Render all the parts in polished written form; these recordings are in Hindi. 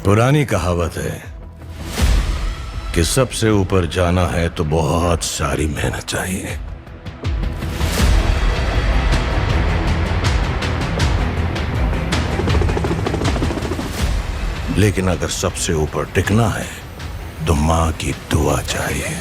पुरानी कहावत है कि सबसे ऊपर जाना है तो बहुत सारी मेहनत चाहिए। लेकिन अगर सबसे ऊपर टिकना है तो मां की दुआ चाहिए।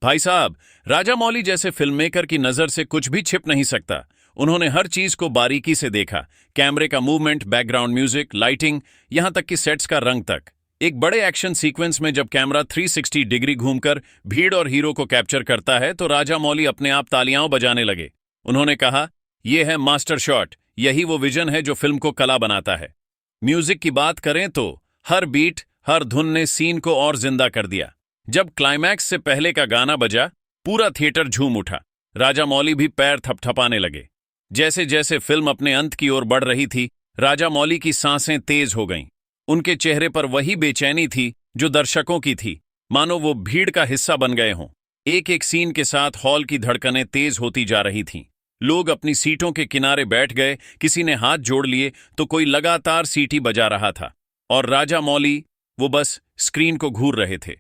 भाई साहब, राजामौली जैसे फिल्ममेकर की नजर से कुछ भी छिप नहीं सकता। उन्होंने हर चीज को बारीकी से देखा, कैमरे का मूवमेंट, बैकग्राउंड म्यूजिक, लाइटिंग, यहां तक कि सेट्स का रंग तक। एक बड़े एक्शन सीक्वेंस में जब कैमरा 360 डिग्री घूमकर भीड़ और हीरो को कैप्चर करता है तो राजामौली अपने आप तालियां बजाने लगे। उन्होंने कहा, यह है मास्टर शॉट, यही वो विजन है जो फिल्म को कला बनाता है। म्यूजिक की बात करें तो हर बीट, हर धुन ने सीन को और जिंदा कर दिया। जब क्लाइमैक्स से पहले का गाना बजा, पूरा थिएटर झूम उठा। राजामौली भी पैर थपथपाने लगे। जैसे जैसे फिल्म अपने अंत की ओर बढ़ रही थी, राजामौली की सांसें तेज हो गईं। उनके चेहरे पर वही बेचैनी थी जो दर्शकों की थी, मानो वो भीड़ का हिस्सा बन गए हों। एक एक सीन के साथ हॉल की धड़कनें तेज होती जा रही थीं। लोग अपनी सीटों के किनारे बैठ गए, किसी ने हाथ जोड़ लिए तो कोई लगातार सीटी बजा रहा था। और राजामौली, वो बस स्क्रीन को घूर रहे थे।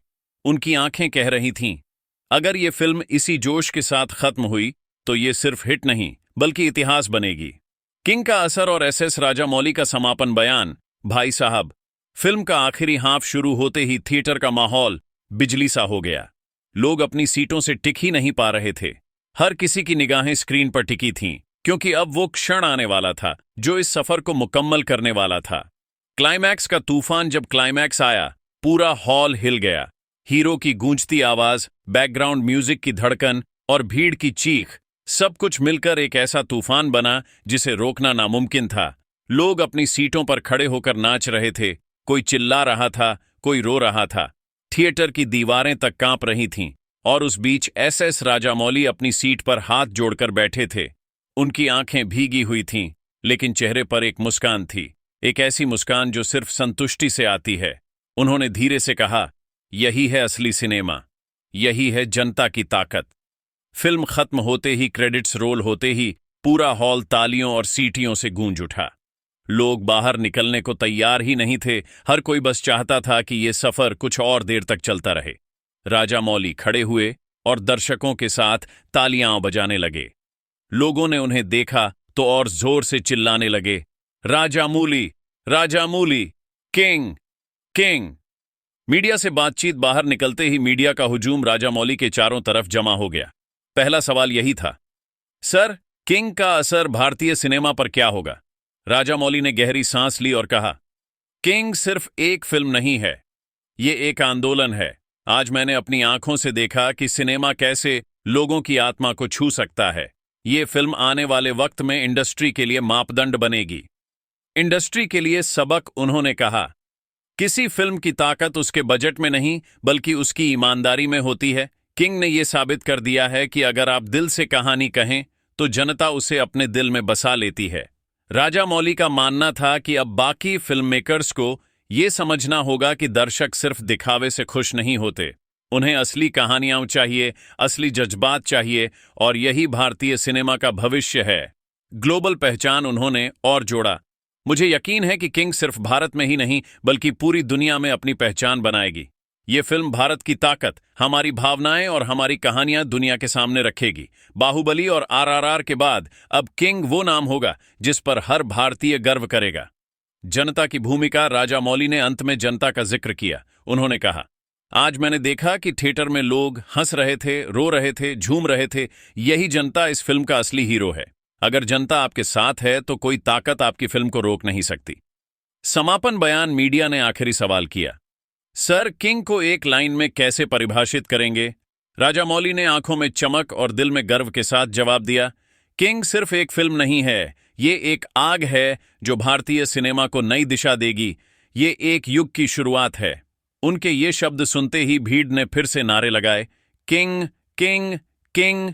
उनकी आंखें कह रही थीं, अगर ये फिल्म इसी जोश के साथ खत्म हुई तो ये सिर्फ हिट नहीं बल्कि इतिहास बनेगी। किंग का असर और एसएस राजामौली का समापन बयान। भाई साहब, फिल्म का आखिरी हाफ शुरू होते ही थिएटर का माहौल बिजली सा हो गया। लोग अपनी सीटों से टिक ही नहीं पा रहे थे। हर किसी की निगाहें स्क्रीन पर टिकी थीं, क्योंकि अब वो क्षण आने वाला था जो इस सफर को मुकम्मल करने वाला था। क्लाइमैक्स का तूफान। जब क्लाइमैक्स आया, पूरा हॉल हिल गया। हीरो की गूंजती आवाज, बैकग्राउंड म्यूजिक की धड़कन और भीड़ की चीख, सब कुछ मिलकर एक ऐसा तूफान बना जिसे रोकना नामुमकिन था। लोग अपनी सीटों पर खड़े होकर नाच रहे थे, कोई चिल्ला रहा था, कोई रो रहा था। थिएटर की दीवारें तक कांप रही थीं। और उस बीच एसएस राजामौली अपनी सीट पर हाथ जोड़कर बैठे थे। उनकी आंखें भीगी हुई थीं, लेकिन चेहरे पर एक मुस्कान थी, एक ऐसी मुस्कान जो सिर्फ संतुष्टि से आती है। उन्होंने धीरे से कहा, यही है असली सिनेमा, यही है जनता की ताकत। फिल्म खत्म होते ही, क्रेडिट्स रोल होते ही पूरा हॉल तालियों और सीटियों से गूंज उठा। लोग बाहर निकलने को तैयार ही नहीं थे। हर कोई बस चाहता था कि यह सफर कुछ और देर तक चलता रहे। राजामौली खड़े हुए और दर्शकों के साथ तालियां बजाने लगे। लोगों ने उन्हें देखा तो और जोर से चिल्लाने लगे, Rajamouli, Rajamouli, king, king. Media से बातचीत बाहर निकलते ही मीडिया का हुजूम राजामौली के चारों तरफ जमा हो गया। पहला सवाल यही था, सर, किंग का असर भारतीय सिनेमा पर क्या होगा? राजामौली ने गहरी सांस ली और कहा, किंग सिर्फ एक फिल्म नहीं है, ये एक आंदोलन है। आज मैंने अपनी आंखों से देखा कि सिनेमा कैसे लोगों की आत्मा को छू सकता है। ये फिल्म आने वाले वक्त में इंडस्ट्री के लिए मापदंड बनेगी, इंडस्ट्री के लिए सबक। उन्होंने कहा, किसी फिल्म की ताकत उसके बजट में नहीं बल्कि उसकी ईमानदारी में होती है। किंग ने यह साबित कर दिया है कि अगर आप दिल से कहानी कहें तो जनता उसे अपने दिल में बसा लेती है। राजामौली का मानना था कि अब बाकी फिल्म मेकर्स को यह समझना होगा कि दर्शक सिर्फ दिखावे से खुश नहीं होते, उन्हें असली कहानियां चाहिए, असली जज्बात चाहिए, और यही भारतीय सिनेमा का भविष्य है। ग्लोबल पहचान। उन्होंने और जोड़ा, मुझे यकीन है कि किंग सिर्फ भारत में ही नहीं बल्कि पूरी दुनिया में अपनी पहचान बनाएगी। ये फिल्म भारत की ताकत, हमारी भावनाएं और हमारी कहानियां दुनिया के सामने रखेगी। बाहुबली और आरआरआर के बाद अब किंग वो नाम होगा जिस पर हर भारतीय गर्व करेगा। जनता की भूमिका। राजामौली ने अंत में जनता का जिक्र किया। उन्होंने कहा, आज मैंने देखा कि थिएटर में लोग हंस रहे थे, रो रहे थे, झूम रहे थे। यही जनता इस फिल्म का असली हीरो है। अगर जनता आपके साथ है तो कोई ताकत आपकी फिल्म को रोक नहीं सकती। समापन बयान। मीडिया ने आखिरी सवाल किया, सर, किंग को एक लाइन में कैसे परिभाषित करेंगे? राजामौली ने आंखों में चमक और दिल में गर्व के साथ जवाब दिया, किंग सिर्फ एक फिल्म नहीं है, ये एक आग है जो भारतीय सिनेमा को नई दिशा देगी। ये एक युग की शुरुआत है। उनके ये शब्द सुनते ही भीड़ ने फिर से नारे लगाए, किंग, किंग, किंग,